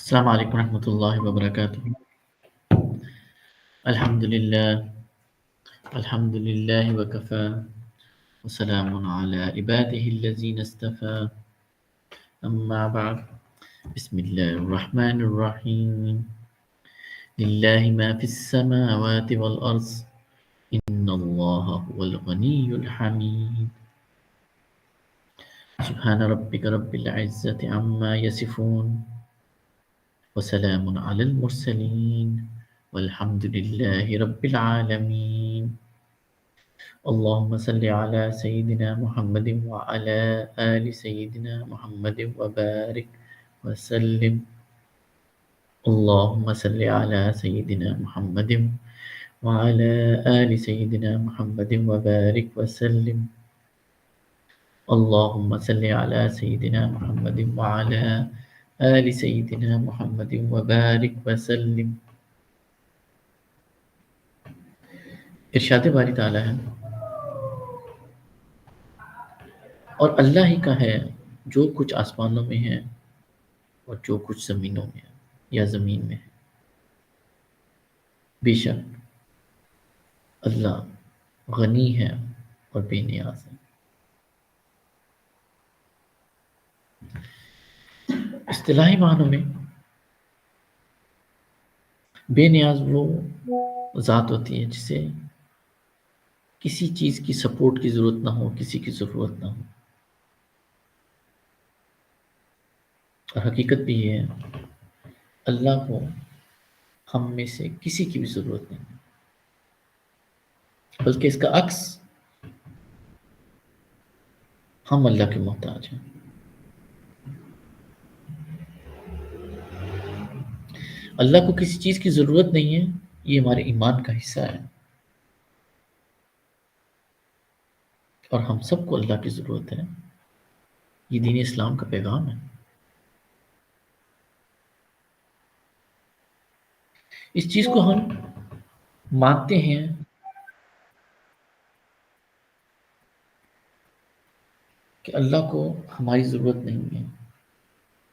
السلام علیکم ورحمۃ اللہ وبرکاتہ۔ الحمد للہ الحمد للہ وکفی وسلام علی عبادہ الذین اصطفی اما بعد بسم اللہ الرحمن الرحیم للہ ما فی السماوات والارض ان اللہ هو الغنی الحمید سبحان ربک رب العزة عما یصفون وسلام علی المرسلین والحمد للہ رب العالمین۔ اللہم صل علی سیدنا محمد وعلی آل سیدنا محمد وبارک وسلم۔ اللہم صل علی سیدنا محمد وعلی آل سیدنا محمد وبارک وسلم۔ اللہم صل علی سیدنا محمد وعلی آل سیدنا محمد وبارک وسلم۔ ارشاد باری تعالیٰ ہے اور اللہ ہی کا ہے جو کچھ آسمانوں میں ہے اور جو کچھ زمینوں میں ہے یا زمین میں ہے۔ بے شک اللہ غنی ہے اور بے نیاز ہے۔ اصطلاحی معنوں میں بے نیاز وہ ذات ہوتی ہے جسے کسی چیز کی سپورٹ کی ضرورت نہ ہو، کسی کی ضرورت نہ ہو۔ اور حقیقت بھی یہ ہے اللہ کو ہم میں سے کسی کی بھی ضرورت نہیں ہے، بلکہ اس کا عکس ہم اللہ کے محتاج ہیں۔ اللہ کو کسی چیز کی ضرورت نہیں ہے، یہ ہمارے ایمان کا حصہ ہے، اور ہم سب کو اللہ کی ضرورت ہے۔ یہ دین اسلام کا پیغام ہے۔ اس چیز کو ہم مانتے ہیں کہ اللہ کو ہماری ضرورت نہیں ہے،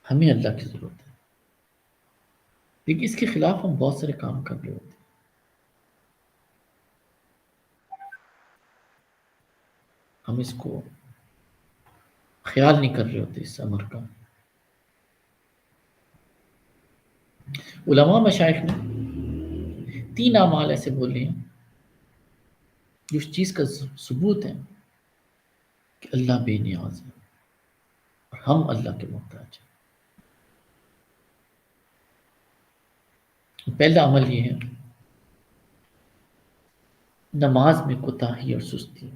ہمیں اللہ کی ضرورت ہے، لیکن اس کے خلاف ہم بہت سارے کام کر رہے ہوتے ہیں۔ ہم اس کو خیال نہیں کر رہے ہوتے اس امر کا۔ علماء مشائخ نے 3 اعمال ایسے بولے ہیں جو اس چیز کا ثبوت ہے کہ اللہ بے نیاز ہے اور ہم اللہ کے محتاج ہیں۔ پہلا عمل یہ ہے نماز میں کوتاہی اور سستی،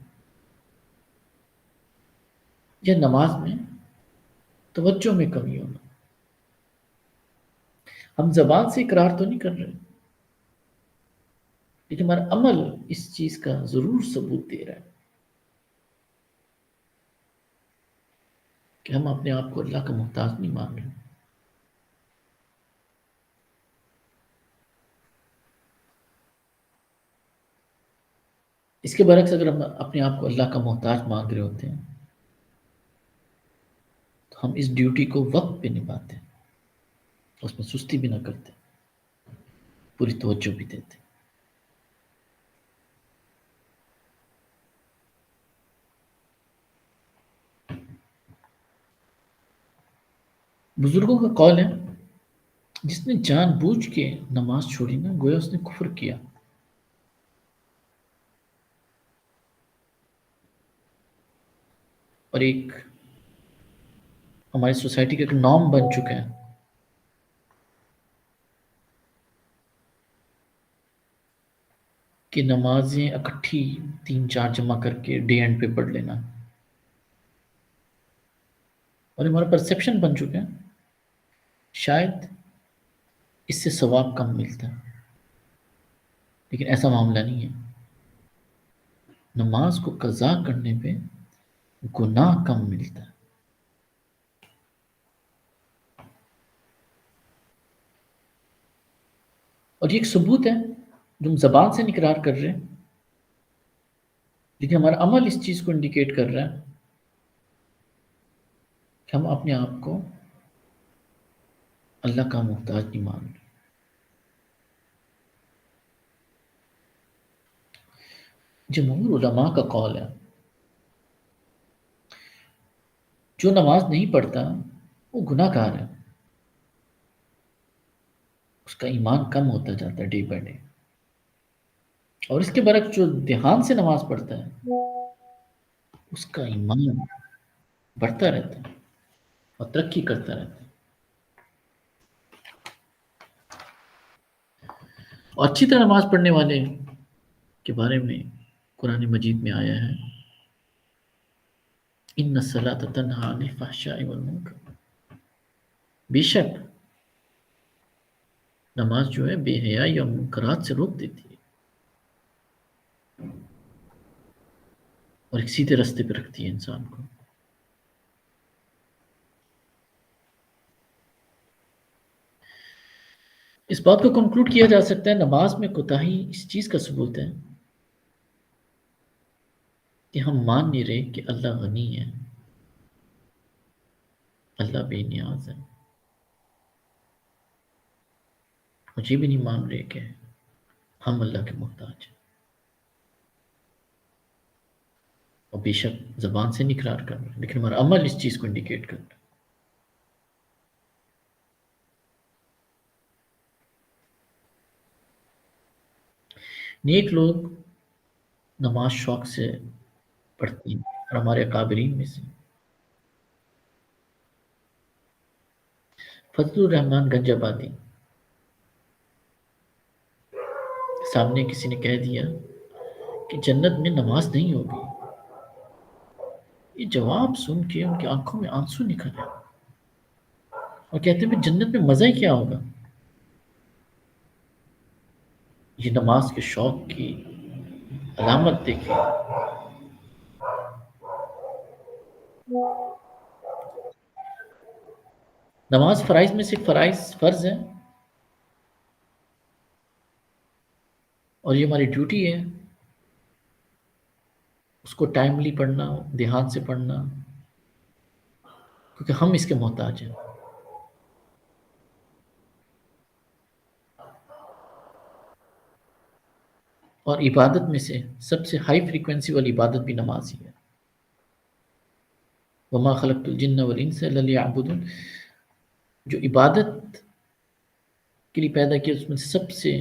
یا نماز میں توجہ میں کمی ہونا۔ ہم زبان سے اقرار تو نہیں کر رہے، لیکن ہمارا عمل اس چیز کا ضرور ثبوت دے رہا ہے کہ ہم اپنے آپ کو اللہ کا محتاج نہیں مان رہے۔ اس کے برعکس اگر ہم اپنے آپ کو اللہ کا محتاج مان رہے ہوتے ہیں تو ہم اس ڈیوٹی کو وقت پہ نبھاتے ہیں، اس میں سستی بھی نہ کرتے، پوری توجہ بھی دیتے۔ بزرگوں کا قول ہے جس نے جان بوجھ کے نماز چھوڑی نا گویا اس نے کفر کیا۔ اور ایک ہماری سوسائٹی کا ایک نارم بن چکا ہے کہ نمازیں اکٹھی 3-4 جمع کر کے ڈے اینڈ پہ پڑھ لینا، اور ہمارا پرسیپشن بن چکا ہے شاید اس سے ثواب کم ملتا ہے، لیکن ایسا معاملہ نہیں ہے۔ نماز کو قضا کرنے پہ گناہ کم ملتا ہے۔ اور یہ ایک ثبوت ہے جو ہم زبان سے اقرار کر رہے ہیں، لیکن ہمارا عمل اس چیز کو انڈیکیٹ کر رہا ہے کہ ہم اپنے آپ کو اللہ کا محتاج نہیں مان رہے. جمہور علماء کا قول ہے جو نماز نہیں پڑھتا وہ گناہ گار ہے، اس کا ایمان کم ہوتا جاتا ہے ڈے بائی ڈے. اور اس کے برعکس جو دھیان سے نماز پڑھتا ہے اس کا ایمان بڑھتا رہتا ہے اور ترقی کرتا رہتا ہے. اور اچھی طرح نماز پڑھنے والے کے بارے میں قرآن مجید میں آیا ہے ان الصلاۃ تنہی عن الفحشاء والمنکر. بے شک نماز جو ہے بے حیائی اور منکرات سے روک دیتی ہے اور ایک سیدھے راستے پہ رکھتی ہے انسان کو. اس بات کو کنکلوڈ کیا جا سکتا ہے نماز میں کوتاہی اس چیز کا ثبوت ہے کہ ہم مان نہیں رہے کہ اللہ غنی ہے، اللہ بے نیاز ہے، مجھے بھی نہیں مان رہے کہ ہم اللہ کے محتاج ہیں. اور بے شک زبان سے نہیں اقرار کر رہے لیکن ہمارا عمل اس چیز کو انڈیکیٹ کرتا ہے. نیک لوگ نماز شوق سے پڑھتی ہیں اور ہمارے اکابرین میں سے فضل الرحمان گنج آبادی سامنے کسی نے کہہ دیا کہ جنت میں نماز نہیں ہوگی. یہ جواب سن کے ان کی آنکھوں میں آنسو نکل آئے اور کہتے ہیں جنت میں مزہ ہی کیا ہوگا. یہ نماز کے شوق کی علامت دیکھی. نماز فرائض میں سے ایک فرض ہے اور یہ ہماری ڈیوٹی ہے اس کو ٹائملی پڑھنا، دھیان سے پڑھنا، کیونکہ ہم اس کے محتاج ہیں. اور عبادت میں سے سب سے ہائی فریکوینسی والی عبادت بھی نماز ہی ہے. وما خلقت الجن والانس الا ليعبدون. جو عبادت کے لیے پیدا کیا اس میں سب سے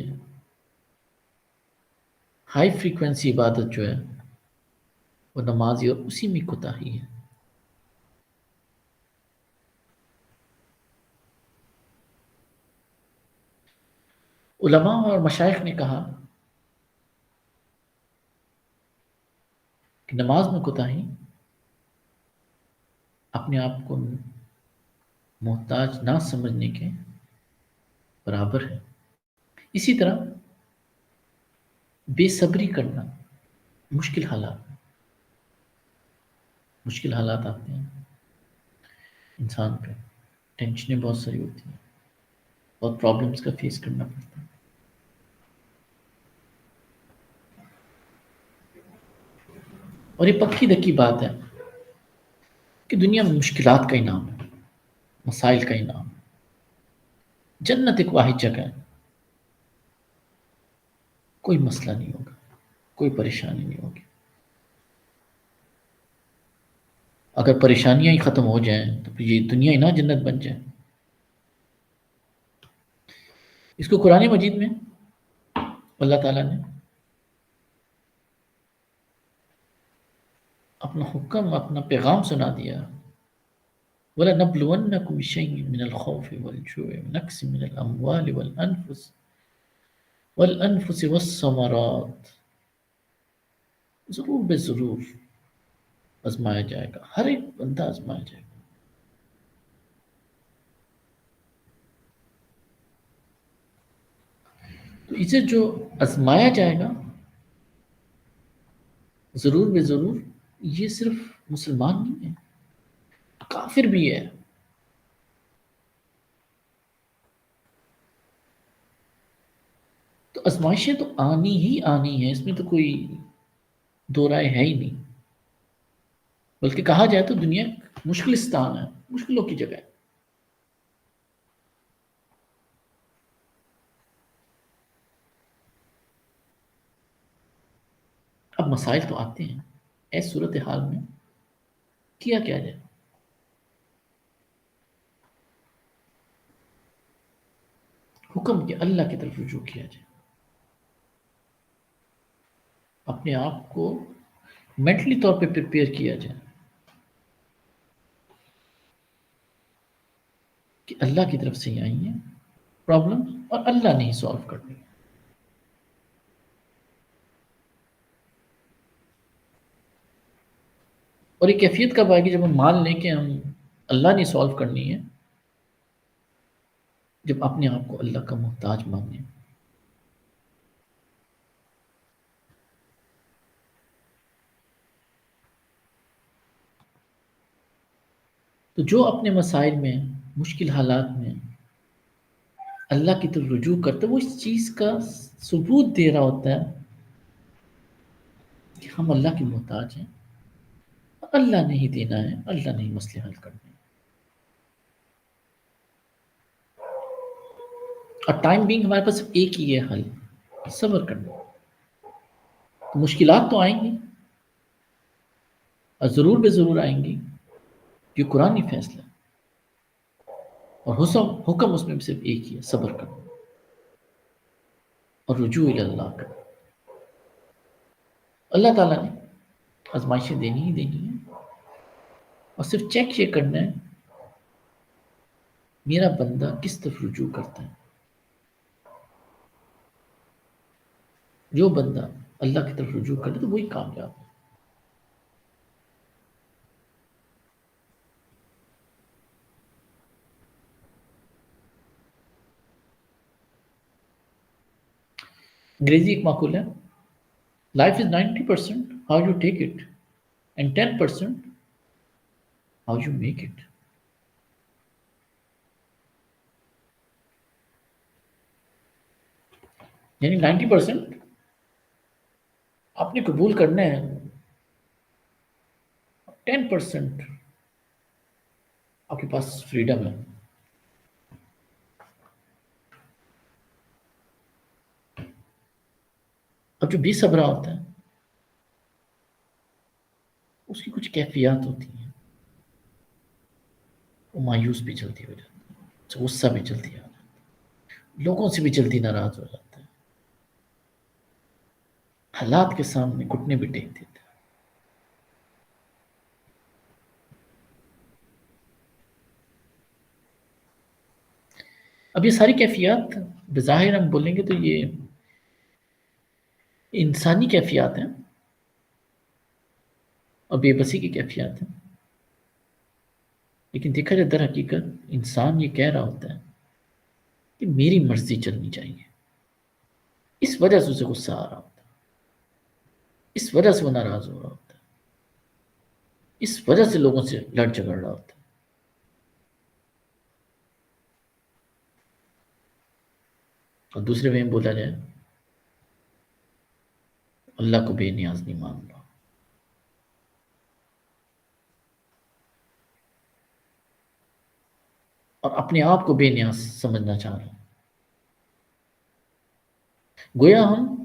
ہائی فریکوینسی عبادت جو ہے وہ نماز ہی اور اسی میں کوتاہی ہے. علماء اور مشائخ نے کہا کہ نماز میں کوتاہی اپنے آپ کو محتاج نہ سمجھنے کے برابر ہے. اسی طرح بے صبری کرنا مشکل حالات آتے ہیں انسان پہ، ٹینشنیں بہت ساری ہوتی ہیں، بہت پرابلمس کا فیس کرنا پڑتا ہے. اور یہ پکی دکی بات ہے کہ دنیا میں مشکلات کا ہی نام ہے، مسائل کا ہی نام ہے. جنت ایک واحد جگہ ہے، کوئی مسئلہ نہیں ہوگا، کوئی پریشانی نہیں ہوگی. اگر پریشانیاں ہی ختم ہو جائیں تو پھر یہ دنیا ہی نہ جنت بن جائے. اس کو قرآن مجید میں اللہ تعالیٰ نے اپنا حکم، اپنا پیغام سنا دیا. وَلَنَبْلُوَنَّكُمْ بِشَيْءٍ مِّنَ الْخَوْفِ وَالْجُوعِ وَنَقْصٍ مِّنَ الْأَمْوَالِ وَالْأَنفُسِ وَالثَّمَرَاتِ. ضرور بے ضرور آزمایا جائے گا، ہر ایک بندہ آزمایا جائے گا. تو اسے جو آزمایا جائے گا ضرور بے ضرور یہ صرف مسلمان نہیں ہے، کافر بھی ہے. تو آزمائشیں تو آنی ہی آنی ہے، اس میں تو کوئی دو رائے ہے ہی نہیں. بلکہ کہا جائے تو دنیا مشکلستان ہے، مشکلوں کی جگہ ہے. اب مسائل تو آتے ہیں، ایس صورتحال میں کیا جائے؟ حکم کہ اللہ کی طرف رجوع کیا جائے، اپنے آپ کو مینٹلی طور پہ پریپیئر کیا جائے کہ اللہ کی طرف سے ہی آئی ہیں پرابلم، اور اللہ نے ہی سالو کرنی ہے۔ اور یہ کیفیت کب آئے گی؟ جب ہم مان لیں کہ ہم اللہ نے سالو کرنی ہے، جب اپنے آپ کو اللہ کا محتاج مانیں۔ تو جو اپنے مسائل میں، مشکل حالات میں اللہ کی طرف رجوع کرتا ہے، وہ اس چیز کا ثبوت دے رہا ہوتا ہے کہ ہم اللہ کے محتاج ہیں، اللہ نے ہی دینا ہے، اللہ نے ہی مسئلے حل کرنے ہیں۔ اور ٹائم بینگ ہمارے پاس صرف ایک ہی ہے حل، صبر کرنا۔ تو مشکلات تو آئیں گی، اور ضرور بے ضرور آئیں گی، یہ قرآنی فیصلہ ہے، اور حکم اس میں بھی صرف ایک ہی ہے، صبر کرنا اور رجوع اللہ کرنا۔ اللہ تعالیٰ نے آزمائشیں دینی ہی دینی ہیں، اور صرف چیک یہ کرنا ہے میرا بندہ کس طرف رجوع کرتا ہے۔ جو بندہ اللہ کی طرف رجوع کرتا ہے تو وہی کامیاب ہے۔ انگریزی ایک مقولہ ہے، life is 90% how you take it and 10% how you make it. یعنی 90% آپ نے قبول کرنا ہے، 10% آپ کے پاس فریڈم ہے۔ اب جو بے صبرا ہوتا ہے اس کی کچھ کیفیات ہوتی ہیں، وہ مایوس بھی جلدی ہو جاتا ہے، غصہ بھی جلدی آ جاتا ہے، لوگوں سے بھی جلدی ناراض ہو جاتا ہے، حالات کے سامنے گھٹنے بھی ٹیک دیتا ہے۔ اب یہ ساری کیفیات بظاہر ہم بولیں گے تو یہ انسانی کیفیات ہیں اور بے بسی کی کیفیات ہیں، لیکن دیکھا جائے در حقیقت انسان یہ کہہ رہا ہوتا ہے کہ میری مرضی چلنی چاہیے، اس وجہ سے اسے غصہ آ رہا ہوتا ہے، اس وجہ سے وہ ناراض ہو رہا ہوتا ہے، اس وجہ سے لوگوں سے لڑ جھگڑ رہا ہوتا ہے۔ اور دوسرے میں بولا جائے اللہ کو بے نیاز نہیں مان رہا، اور اپنے آپ کو بے نیاز سمجھنا چاہ رہا ہے۔ گویا ہم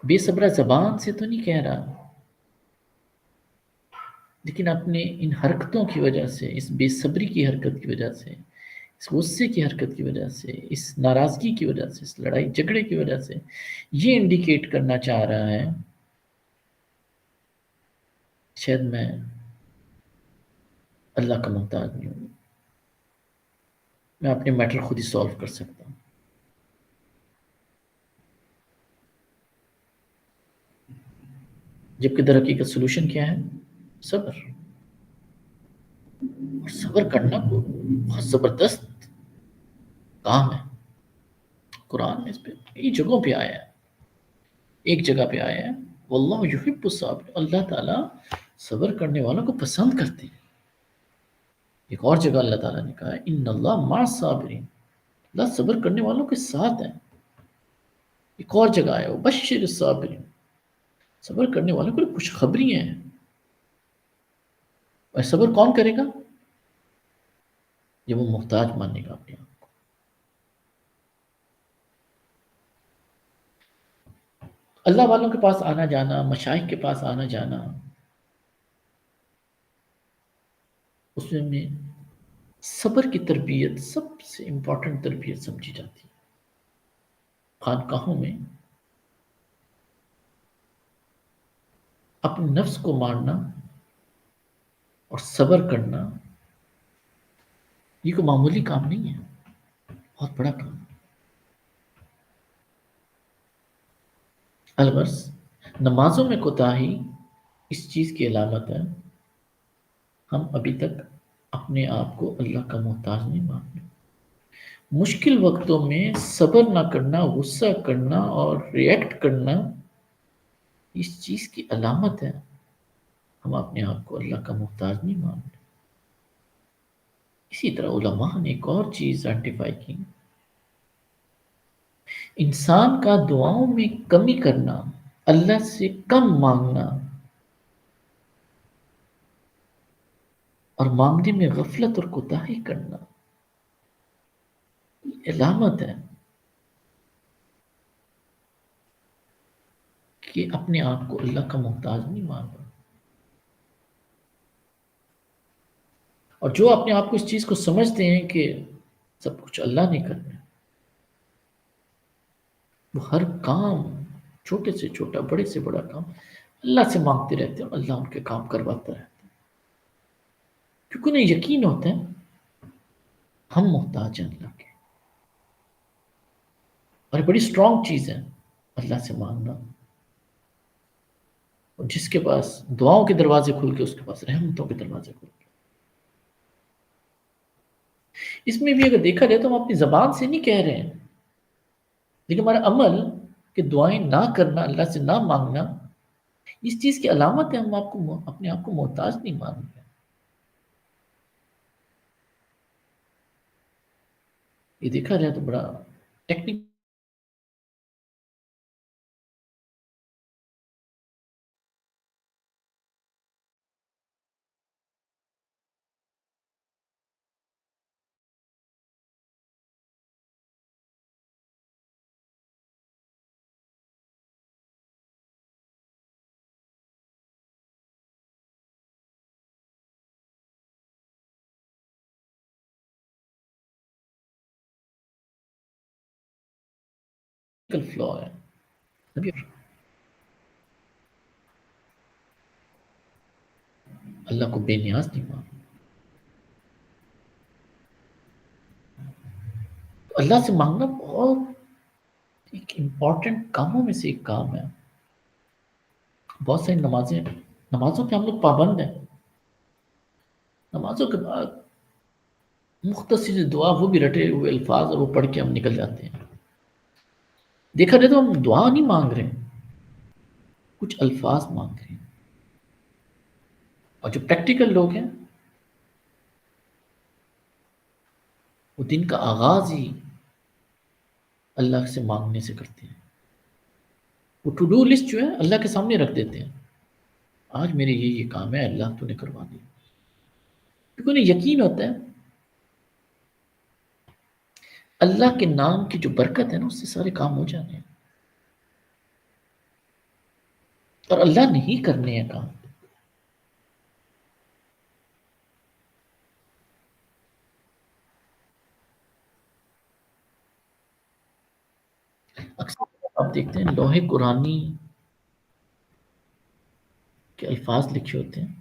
بے صبرا زبان سے تو نہیں کہہ رہا، لیکن اپنے ان حرکتوں کی وجہ سے، اس بے صبری کی حرکت کی وجہ سے، اس غصے کی حرکت کی وجہ سے، اس ناراضگی کی وجہ سے، اس لڑائی جھگڑے کی وجہ سے یہ انڈیکیٹ کرنا چاہ رہا ہے شاید میں اللہ کا محتاج نہیں ہوں، میں اپنے میٹر خود ہی سالو کر سکتا ہوں۔ جبکہ در حقیقت سولوشن کیا ہے؟ صبر۔ اور صبر کرنا کو بہت زبردست کام ہے، قرآن میں اس پہ کئی جگہوں پہ آیا ہے۔ ایک جگہ پہ آیا ہے واللہ یحب الصابر، اللہ تعالیٰ صبر کرنے والوں کو پسند کرتے ہیں۔ ایک اور جگہ اللہ تعالیٰ نے کہا ہے ان اللہ مع الصابرین، اللہ صبر کرنے والوں کے ساتھ ہے۔ ایک اور جگہ ہے وبشر الصابرین، صبر کرنے والوں کو خوشخبری ہیں۔ اور صبر کون کرے گا؟ جب وہ محتاج ماننے گا اپنے آپ کو۔ اللہ والوں کے پاس آنا جانا، مشائخ کے پاس آنا جانا، اس میں صبر کی تربیت سب سے امپورٹنٹ تربیت سمجھی جاتی ہے۔ خانقاہوں میں اپنے نفس کو مارنا اور صبر کرنا یہ کوئی معمولی کام نہیں ہے، بہت بڑا کام ہے۔ الغرض نمازوں میں کوتاہی اس چیز کی علامت ہے، ہم ابھی تک اپنے آپ کو اللہ کا محتاج نہیں مانتے۔ مشکل وقتوں میں صبر نہ کرنا، غصہ کرنا اور ریئیکٹ کرنا اس چیز کی علامت ہے ہم اپنے آپ کو اللہ کا محتاج نہیں مانتے۔ اسی طرح علماء نے ایک اور چیز آئیڈینٹیفائی کی، انسان کا دعاؤں میں کمی کرنا، اللہ سے کم مانگنا اور مانگنے میں غفلت اور کوتاہی کرنا یہ علامت ہے کہ اپنے آپ کو اللہ کا محتاج نہیں مان رہا۔ اور جو اپنے آپ کو اس چیز کو سمجھتے ہیں کہ سب کچھ اللہ نے کرنا ہے، وہ ہر کام چھوٹے سے چھوٹا، بڑے سے بڑا کام اللہ سے مانگتے رہتے ہیں، اللہ ان کے کام کرواتا رہتا ہے، کیونکہ انہیں یقین ہوتا ہے ہم محتاج ہیں اللہ کے۔ اور یہ بڑی اسٹرانگ چیز ہے اللہ سے مانگنا، اور جس کے پاس دعاؤں کے دروازے کھل کے اس کے پاس رحمتوں کے دروازے کھل کے۔ اس میں بھی اگر دیکھا جائے تو ہم اپنی زبان سے نہیں کہہ رہے ہیں، لیکن ہمارا عمل کہ دعائیں نہ کرنا، اللہ سے نہ مانگنا اس چیز کی علامت ہے ہم آپ کو اپنے آپ کو محتاج نہیں مان رہے۔ یہ دیکھا جائے تو بڑا ٹیکنیکل فلو ہے۔ نبی اللہ کو بے نیاز نہیں مان، اللہ سے مانگنا بہت ایک امپورٹنٹ کاموں میں سے ایک کام ہے۔ بہت ساری نمازوں کے ہم لوگ پابند ہیں، نمازوں کے بعد مختصر دعا وہ بھی رٹے ہوئے الفاظ اور وہ پڑھ کے ہم نکل جاتے ہیں۔ دیکھا جائے تو ہم دعا نہیں مانگ رہے ہیں، کچھ الفاظ مانگ رہے ہیں۔ اور جو پریکٹیکل لوگ ہیں وہ دن کا آغاز ہی اللہ سے مانگنے سے کرتے ہیں۔ وہ ٹو ڈو لسٹ جو ہے اللہ کے سامنے رکھ دیتے ہیں، آج میرے یہ کام ہے، اللہ تو نے کروا دیا، کیونکہ انہیں یقین ہوتا ہے اللہ کے نام کی جو برکت ہے نا اس سے سارے کام ہو جانے ہیں، اور اللہ نہیں کرنے ہیں کام۔ اکثر آپ دیکھتے ہیں لوہے قرآنی کے الفاظ لکھے ہوتے ہیں،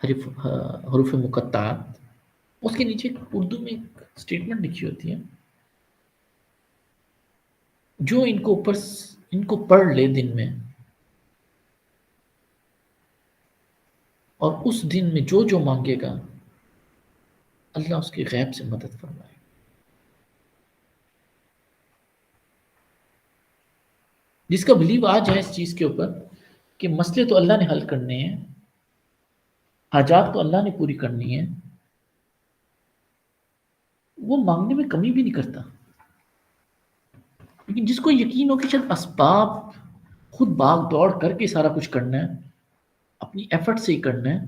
حروف مقطعات، اس کے نیچے اردو میں ایک اسٹیٹمنٹ لکھی ہوتی ہے، جو ان کو پڑھ لے دن میں اور اس دن میں جو جو مانگے گا اللہ اس کی غیب سے مدد فرمائے۔ جس کا بلیو آ جائے اس چیز کے اوپر کہ مسئلے تو اللہ نے حل کرنے ہیں، حاجات تو اللہ نے پوری کرنی ہے، وہ مانگنے میں کمی بھی نہیں کرتا۔ لیکن جس کو یقین ہو کہ شاید اسباب خود بھاگ دوڑ کر کے سارا کچھ کرنا ہے، اپنی ایفرٹ سے ہی کرنا ہے،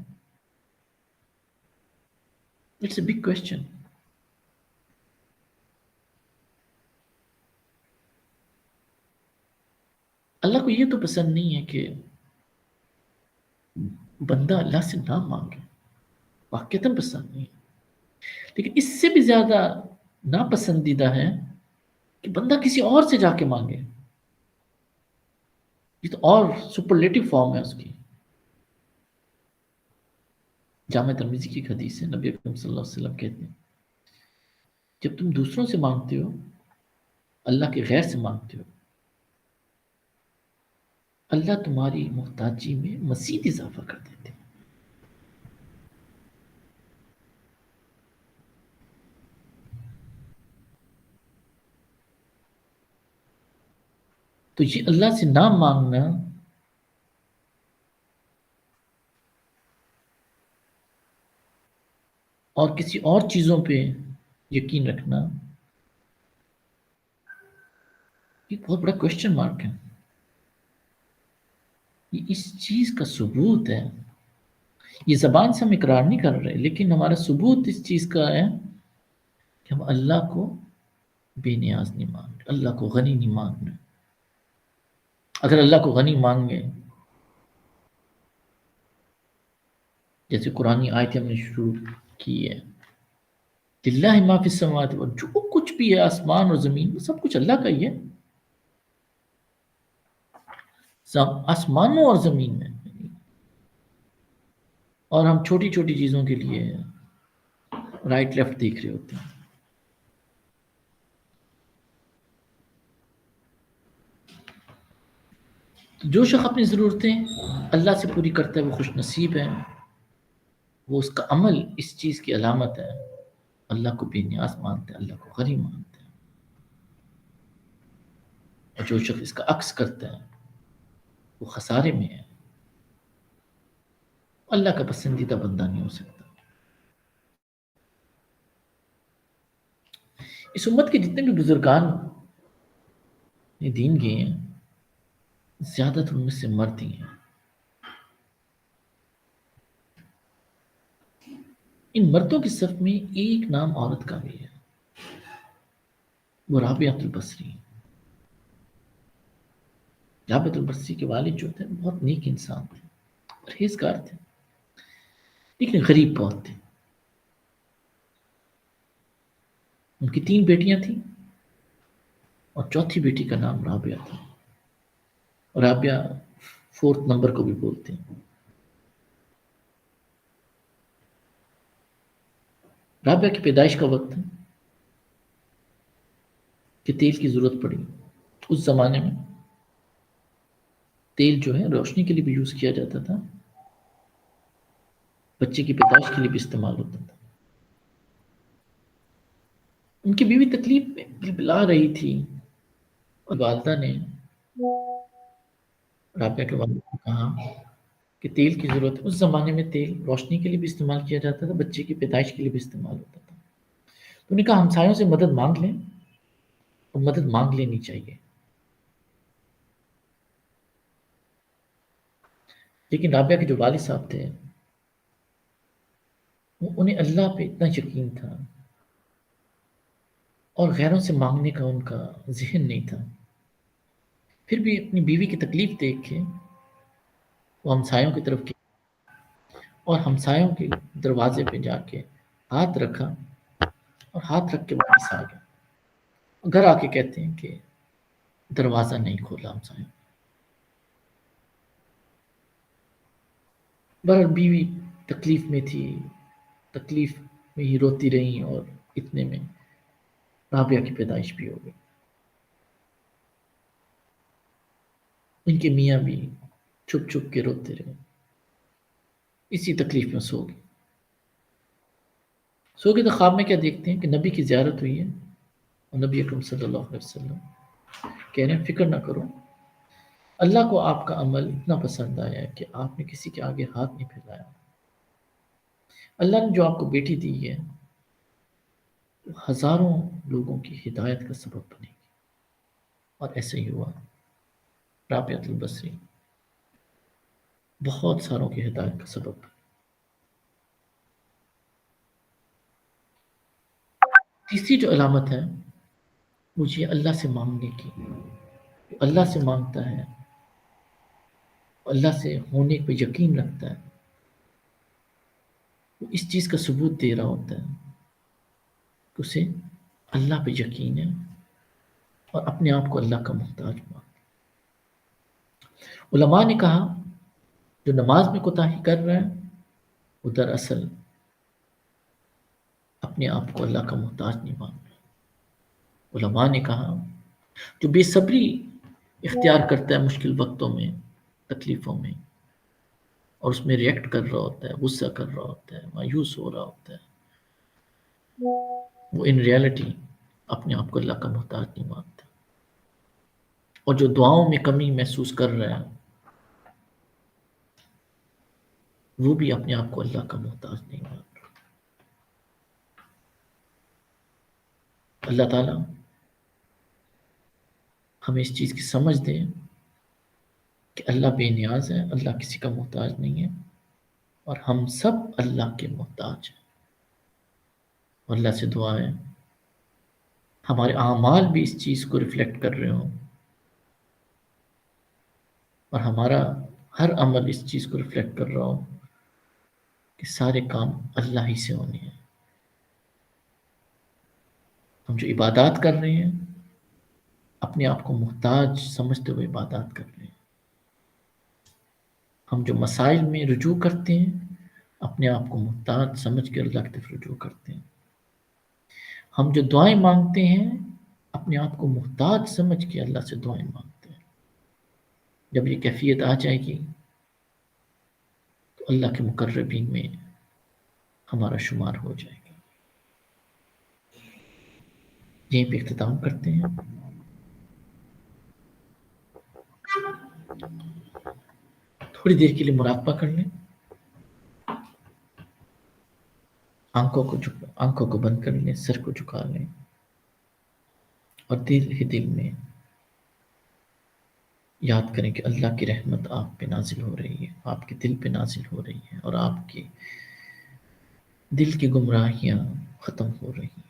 اٹس اے بگ کوشچن۔ اللہ کو یہ تو پسند نہیں ہے کہ بندہ اللہ سے نہ مانگے، واقعتاً پسند نہیں ہے، لیکن اس سے بھی زیادہ ناپسندیدہ ہے کہ بندہ کسی اور سے جا کے مانگے. یہ تو اور سپرلیٹو فارم ہے اس کی. جامع ترمذی کی ایک حدیث ہے، نبی اکرم صلی اللہ علیہ وسلم کہتے ہیں جب تم دوسروں سے مانگتے ہو، اللہ کے غیر سے مانگتے ہو، اللہ تمہاری محتاجی میں مزید اضافہ کر دیتے ہیں. تو یہ اللہ سے نہ مانگنا اور کسی اور چیزوں پہ یقین رکھنا، یہ بہت بڑا کوشچن مارک ہے. یہ اس چیز کا ثبوت ہے. یہ زبان سے ہم اقرار نہیں کر رہے، لیکن ہمارا ثبوت اس چیز کا ہے کہ ہم اللہ کو بے نیاز نہیں مانگ رہے، اللہ کو غنی نہیں مانگ رہے. اگر اللہ کو غنی مانگے، جیسے قرآن آیت ہم نے شروع کی ہے، للہ ما فی السماوات، جو کچھ بھی ہے آسمان اور زمین میں سب کچھ اللہ کا ہی ہے. آسمانوں اور زمین میں، اور ہم چھوٹی چھوٹی چیزوں کے لیے رائٹ لیفٹ دیکھ رہے ہوتے ہیں. تو جو شخص اپنی ضرورتیں اللہ سے پوری کرتا ہے وہ خوش نصیب ہے. وہ اس کا عمل اس چیز کی علامت ہے، اللہ کو بے نیاز مانتے ہیں، اللہ کو غنی مانتے ہیں. اور جو شخص اس کا عکس کرتا ہے وہ خسارے میں ہے، اللہ کا پسندیدہ بندہ نہیں ہو سکتا. اس امت کے جتنے بھی بزرگان یہ دین گئے ہیں، زیادہ تر ان میں سے مرد ہی ہیں. ان مردوں کی صف میں ایک نام عورت کا بھی ہے، وہ رابعۃ البصری. رابعۃ البصری کے والد جو تھے بہت نیک انسان تھے، پرہیزگار تھے، لیکن غریب بہت تھے. ان کی 3 بیٹیاں تھیں اور چوتھی بیٹی کا نام رابعہ تھا. رابعہ 4 نمبر کو بھی بولتے ہیں. رابعہ کی پیدائش کا وقت ہے کہ تیل کی ضرورت پڑی. اس زمانے میں تیل جو ہے روشنی کے لیے بھی یوز کیا جاتا تھا، بچے کی پیدائش کے لیے بھی استعمال ہوتا تھا. ان کی بیوی تکلیف میں بلبلا رہی تھی، اور والدہ نے رابعہ کے والد کو کہا کہ تیل کی ضرورت ہے. اس زمانے میں تیل روشنی کے لیے بھی استعمال کیا جاتا تھا، بچے کی پیدائش کے لیے بھی استعمال ہوتا تھا. تو انہوں نے کہا ہمسایوں سے مدد مانگ لیں، اور مدد مانگ لینی چاہیے. لیکن رابعہ کے جو والد صاحب تھے، انہیں اللہ پہ اتنا یقین تھا اور غیروں سے مانگنے کا ان کا ذہن نہیں تھا. پھر بھی اپنی بیوی کی تکلیف دیکھ کے وہ ہمسایوں کی طرف کی اور ہمسایوں کے دروازے پہ جا کے ہاتھ رکھا اور ہاتھ رکھ کے واپس آ گیا. گھر آ کے کہتے ہیں کہ دروازہ نہیں کھولا ہمسایوں. بہرحال بیوی تکلیف میں تھی، تکلیف میں ہی روتی رہیں، اور اتنے میں رابعہ کی پیدائش بھی ہو گئی. ان کے میاں بھی چھپ چھپ کے روتے رہے، اسی تکلیف میں سو گئے. سو گئے تو خواب میں کیا دیکھتے ہیں کہ نبی کی زیارت ہوئی ہے، اور نبی اکرم صلی اللہ علیہ وسلم کہہ رہے ہیں فکر نہ کرو، اللہ کو آپ کا عمل اتنا پسند آیا ہے کہ آپ نے کسی کے آگے ہاتھ نہیں پھیلایا. اللہ نے جو آپ کو بیٹی دی ہے وہ ہزاروں لوگوں کی ہدایت کا سبب بنے گی. اور ایسے ہی ہوا. رابعۃ البصری بہت ساروں کی ہدایت کا سبب بنی. تیسری جو علامت ہے وہ یہ اللہ سے مانگنے کی. اللہ سے مانگتا ہے اللہ سے ہونے پہ یقین رکھتا ہے، وہ اس چیز کا ثبوت دے رہا ہوتا ہے کہ اسے اللہ پہ یقین ہے اور اپنے آپ کو اللہ کا محتاج مانتا ہے۔ علماء نے کہا جو نماز میں کوتاہی کر رہا ہے وہ دراصل اپنے آپ کو اللہ کا محتاج نہیں مان رہا۔ علماء نے کہا جو بے صبری اختیار کرتا ہے مشکل وقتوں میں، تکلیفوں میں، اور اس میں ریئیکٹ کر رہا ہوتا ہے، غصہ کر رہا ہوتا ہے، مایوس ہو رہا ہوتا ہے، وہ ان ریالٹی اپنے آپ کو اللہ کا محتاج نہیں مانتا۔ اور جو دعاؤں میں کمی محسوس کر رہا ہے وہ بھی اپنے آپ کو اللہ کا محتاج نہیں مانتا۔ اللہ تعالیٰ ہمیں اس چیز کی سمجھ دے کہ اللہ بے نیاز ہے، اللہ کسی کا محتاج نہیں ہے، اور ہم سب اللہ کے محتاج ہیں۔ اور اللہ سے دعا ہے ہمارے اعمال بھی اس چیز کو ریفلیکٹ کر رہے ہوں، اور ہمارا ہر عمل اس چیز کو ریفلیکٹ کر رہا ہو کہ سارے کام اللہ ہی سے ہونے ہیں۔ ہم جو عبادات کر رہے ہیں اپنے آپ کو محتاج سمجھتے ہوئے عبادات کر رہے ہیں۔ ہم جو مسائل میں رجوع کرتے ہیں اپنے آپ کو محتاج سمجھ کے اللہ کی طرف رجوع کرتے ہیں۔ ہم جو دعائیں مانگتے ہیں اپنے آپ کو محتاج سمجھ کے اللہ سے دعائیں مانگتے ہیں۔ جب یہ کیفیت آ جائے گی تو اللہ کے مقربین میں ہمارا شمار ہو جائے گا۔ یہیں پہ اختتام کرتے ہیں۔ تھوڑی دیر کے لیے مراقبہ کر لیں، آنکھوں کو بند کر لیں، سر کو جھکا لیں، اور دل ہی دل میں یاد کریں کہ اللہ کی رحمت آپ پہ نازل ہو رہی ہے، آپ کے دل پہ نازل ہو رہی ہے، اور آپ کی دل کی گمراہیاں ختم ہو رہی ہیں۔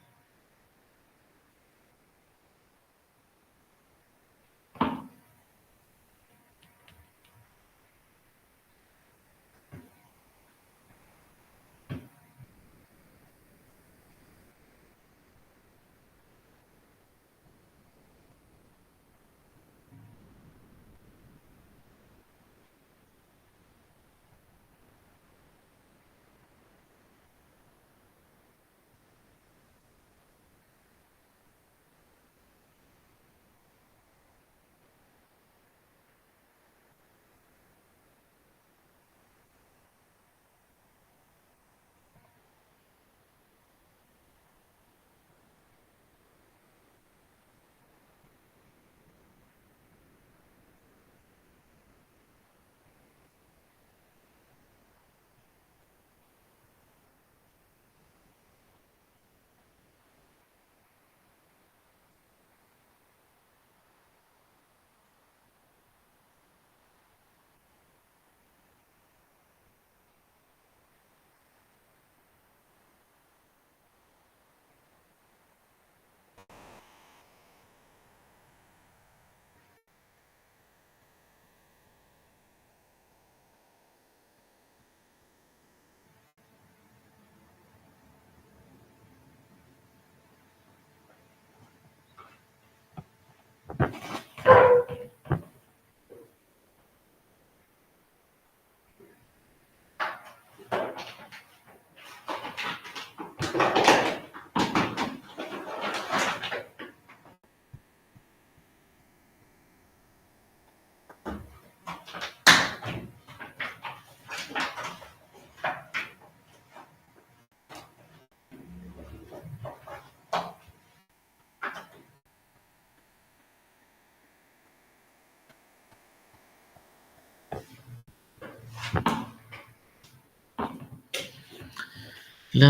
لا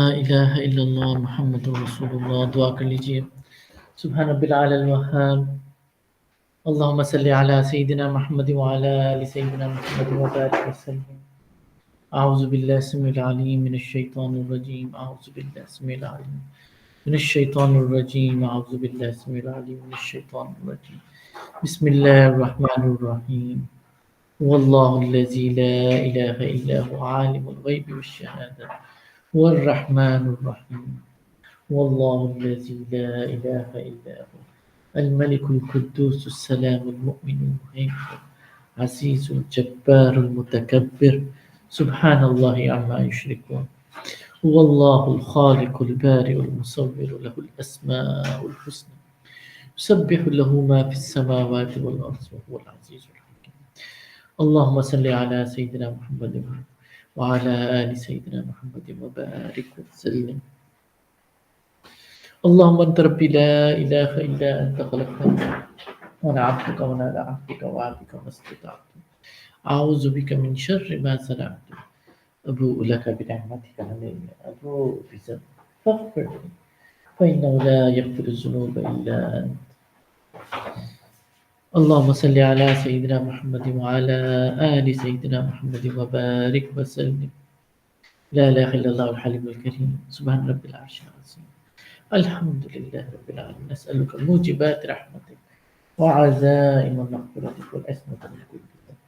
الہ الا اللہ محمد رسول اللہ۔ دعا کر لیجئے۔ سبحان رب العلی الوہاب، اللہم صلی علی سیدنا محمد وعلی آل سیدنا محمد وبارک وسلم۔ اعوذ باللہ السمیع العلیم من الشیطان الرجیم، اعوذ باللہ السمیع العلیم من الشیطان الرجیم، اعوذ باللہ السمیع العلیم من الشیطان الرجیم، بسم اللہ الرحمن الرحیم۔ والله الذي لا إله إلا هو عالم الغيب والشهادة هو الرحمن الرحيم. والله الذي لا إله إلا هو الملك القدوس السلام المؤمن المهيمن العزيز الجبار المتكبر سبحان الله عما يشركون. هو الله الخالق البارئ المصور له الأسماء الحسنى يسبح له ما في السماوات والأرض وهو العزيز الحكيم. اللهم صل على سيدنا محمد وعلى آل سيدنا محمد وبارك وسلم. اللهم أنت ربي لا إله إلا أنت خلقتني وأنا عبدك وأنا على عهدك ووعدك ما استطعت أعوذ بك من شر ما صنعت أبوء لك بنعمتك علي أبوء بذنبي فاغفر لي فإنه لا يغفر الذنوب إلا أنت. اللهم صل على سيدنا محمد وعلى آل سيدنا محمد وبارك وسلم. لا إله إلا الله الحليم الكريم سبحان رب العرش العظيم. الحمد لله رب العالمين. نسألك موجبات رحمتك وعزائم مغفرتك والعصمة من كل ذنب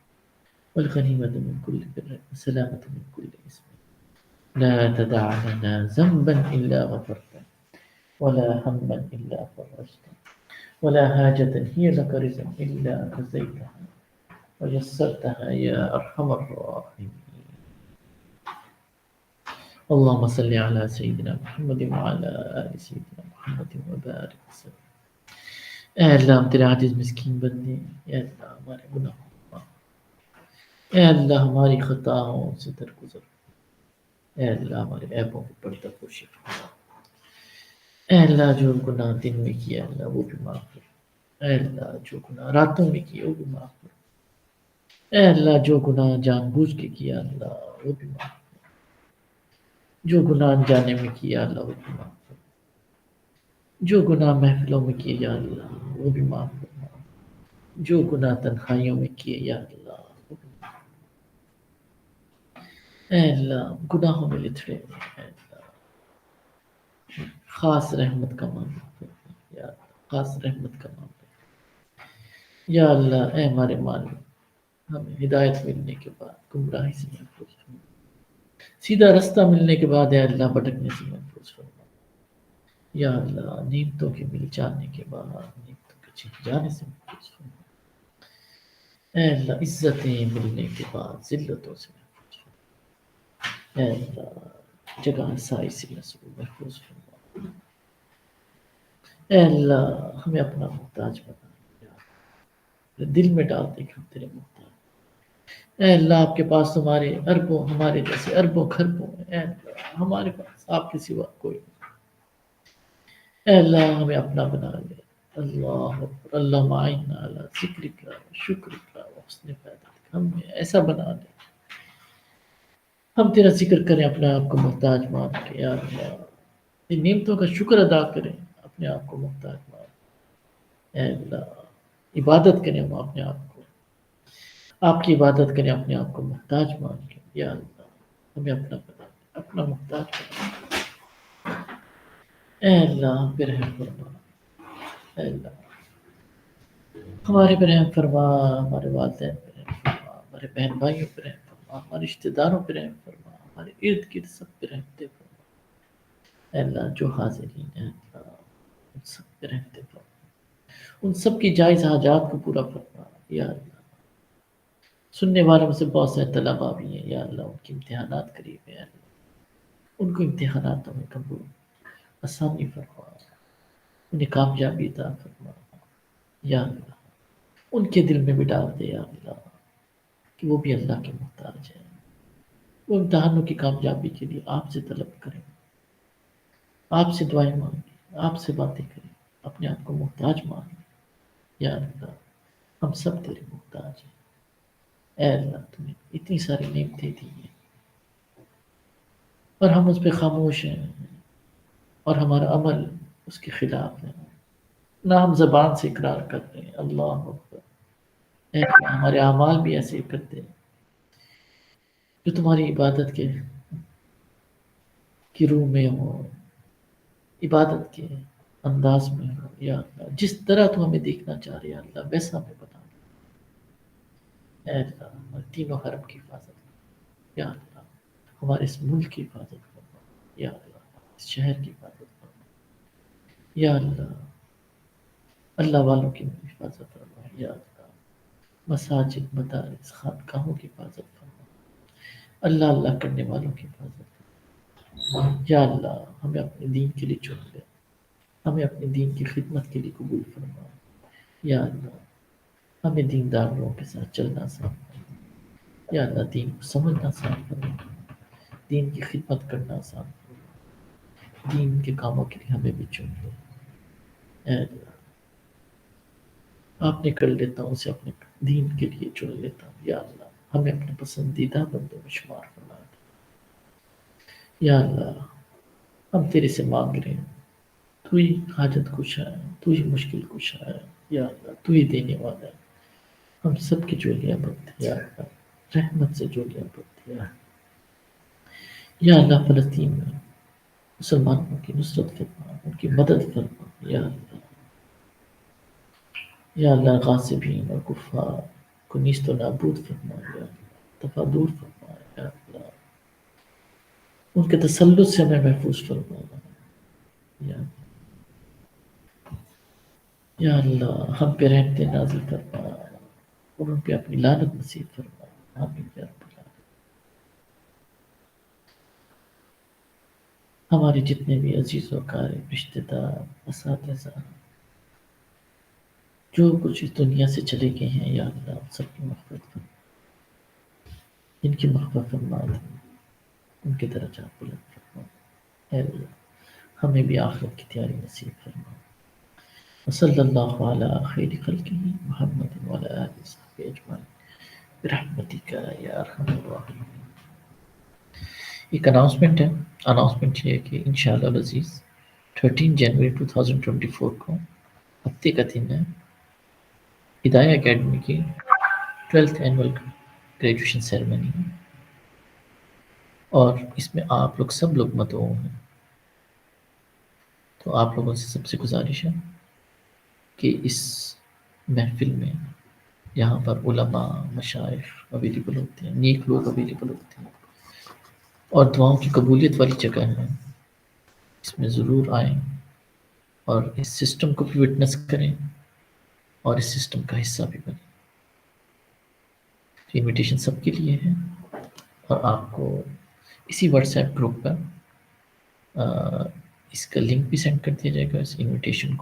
والغنيمة من كل بر والسلامة من كل إثم. لا تدع لنا ذنبا إلا غفرته ولا هما إلا فرجته ولا حاجة هي لك رزقا إلا قضيتها ويسرتها يا أرحم الراحمين. اللهم صل على سيدنا محمد وعلى آل سيدنا محمد وبارك وسلم. اے اللہ ہم تیرے عاجز مسکین بندے ہیں، اے اللہ ہمارے گناہوں کو معاف، اے اللہ ہماری خطاؤں سے درگزر، اے اللہ ہمارے عیبوں کو پردہ پوشی فرما، اے اللہ جو گناہ دن میں کیا اللہ وہ بھی معاف کر، اے اللہ جو گناہ راتوں میں کیا وہ بھی معاف کر، اے اللہ جو گناہ جان بوجھ کے کیا اللہ وہ بھی معاف کر، جو گناہ انجانے میں کیا اللہ وہ بھی معاف کر، جو گناہ محفلوں میں کیے یا اللہ وہ بھی معاف کرنا، جو گناہ تنہائیوں میں کیے یا اللہ وہ بھی معاف۔ اے اللہ گناہوں میں لتڑے ہوئے ہیں، اے اللہ خاص رحمت کا معاملہ کرنا، یا اللہ خاص رحمت کا معاملہ، یا اللہ اے ہمارے مالک ہمیں ہدایت ملنے کے بعد گمراہی سے محفوظ فرما، سیدھا رستہ ملنے کے بعد اے اللہ بھٹکنے سے محفوظ فرما، یا اللہ نعمتوں کے مل جانے کے بعد نعمتوں کے چھن جانے سے محفوظ فرما، اے اللہ عزتیں ملنے کے بعد ذلتوں سے محفوظ فرما، اے اللہ جگہ سائی سے محفوظ فرما، اے اللہ ہمیں اپنا محتاج بنا، دل میں ڈال دے کہ ہم تیرے محتاج، اے اللہ آپ کے پاس تمہارے اربوں ہمارے جیسے اربوں خربوں ہیں، اے اللہ ہمارے پاس آپ کے سوا کوئی نہیں، اے اللہ ہمیں اپنا بنا لے، اللہ اکبر، اللہ معینا علی ذکرک و شکرک و حسن عبادتک، ہمیں ایسا بنا لے ہم تیرا ذکر کریں اپنے آپ کو محتاج مان کے، یا اللہ ان نعمتوں کا شکر ادا کریں اپنے آپ کو محتاج مان کے، اے اللہ عبادت کریں ہم اپنے آپ کو، آپ کی عبادت کریں اپنے آپ کو محتاج مان کے، یا اللہ ہمیں اپنا بنا دے، اپنا محتاج بنا دے، اے اللہ ہم پہ رحم فرما، اے اللہ ہمارے پہ رحم فرما، ہمارے والدین پہ رحم فرما، ہمارے بہن بھائیوں پہ رحم فرما، ہمارے رشتہ داروں پہ رحم فرما، ہمارے ارد گرد سب پہ رحمتے فرما، اے اللہ جو حاضرین ہیں اللہ ان سب پہ رحمتے فرما، ان سب کی جائز حاجات کو پورا فرما، یا اللہ سننے والوں میں سے بہت سے طلباء بھی ہیں، یا اللہ ان کے امتحانات قریب ہیں، یا اللہ ان کو امتحاناتوں میں قبول آسانی فرما، انہیں کامیابی عطا فرما، یا اللہ ان کے دل میں بھی ڈال دے یا اللہ کہ وہ بھی اللہ کے محتاج ہیں، وہ امتحانوں کی کامیابی کے لیے آپ سے طلب کریں، آپ سے دعائیں مانگیں، آپ سے باتیں کریں، اپنے آپ کو محتاج مانیں، یا اللہ ہم سب تیرے محتاج ہیں، اے اللہ تمہیں اتنی ساری نعمتیں دی ہیں اور ہم اس پہ خاموش ہیں اور ہمارا عمل اس کے خلاف ہے، نہ ہم زبان سے اقرار کر رہے ہیں اللہ اکبر، اے اللہ ہمارے اعمال بھی ایسے کرتے ہیں جو تمہاری عبادت کی روح میں ہو، عبادت کے انداز میں ہو، یا اللہ جس طرح تو ہمیں دیکھنا چاہ رہے یا اللہ ویسا ہمیں بنا دے، اے اللہ ہمارے تینوں حرم کی حفاظت فرما یا اللہ، ہمارے اس ملک کی حفاظت فرما یا اللہ، ہمارے اس شہر کی حفاظت فرما یا اللہ، اللہ والوں کی حفاظت فرما یا اللہ، مساجد مدارس خانقاہوں کی حفاظت فرما، اللہ اللہ کرنے والوں کی حفاظت فرما یا اللہ، ہمیں اپنے دین کے لیے چن لے، ہمیں اپنے دین کی خدمت کے لیے قبول فرما یا اللہ، ہمیں دیندار لوگوں کے ساتھ چلنا آسان فرما یا اللہ، دین کو سمجھنا آسان فرما، دین کی خدمت کرنا آسان فرما، دین کے کاموں کے لیے ہمیں بھی چن لو اے اللہ، آپ نے کر لیتا ہوں اسے اپنے دین کے لیے چن لیتا ہوں یا اللہ، ہمیں اپنے پسندیدہ بندوں میں شمار فرما دے یا اللہ، ہم تیرے سے مانگ رہے ہیں، تو ہی حاجت کشا ہے، تو ہی مشکل کشا ہے یا اللہ، تو ہی دینے والا ہے، ہم سب کی جولیاں بھرتے یا اللہ، رحمت سے جولیاں بھرتے یا اللہ، فلسطین میں مسلمانوں کی نصرت فرما، ان کی مدد فرما یا اللہ، یا اللہ، غاصبین اور کفار کو نیست و نابود فرما یا اللہ، دفع دور فرما یا اللہ، ان کے تسلط سے ہمیں محفوظ فرما یا یا اللہ، ہم پہ رحمت نازل فرما اور ان پہ اپنی لعنت نصیب فرما آمین یا رب العالمین۔ ہمارے جتنے بھی عزیز و اقارب، رشتہ دار، اساتذہ، جو کچھ اس دنیا سے چلے گئے ہیں یا اللہ، ان سب کی مغفرت فرما، ان کی مغفرت فرما دے، ان کے درجات بلند فرما اے اللہ، ہمیں بھی آخرت کی تیاری نصیب فرما، وصلی اللہ علی خیر خلقہ محمد وعلی آلہ وصحبہ اجمعین برحمتک یا ارحم الراحمین۔ ایک اناؤنسمنٹ ہے، اناؤنسمنٹ یہ ہے کہ انشاءاللہ العزیز 13 جنوری 2024 کو ہفتے کا دن ہے، ہدایہ اکیڈمی کی 12th اینول گریجویشن سیریمنی ہے اور اس میں آپ لوگ سب لوگ مدعو ہیں، تو آپ لوگوں سے سب سے گزارش ہے کہ اس محفل میں یہاں پر علماء، مشائخ اویلیبل ہوتے ہیں، نیک لوگ اویلیبل ہوتے ہیں اور دعاؤں کی قبولیت والی جگہ ہے، اس میں ضرور آئیں اور اس سسٹم کو بھی وٹنس کریں اور اس سسٹم کا حصہ بھی بنیں۔ انویٹیشن سب کے لیے ہے اور آپ کو اسی واٹس ایپ گروپ پر اس کا لنک بھی سینڈ کر دیا جائے گا، اس انویٹیشن کو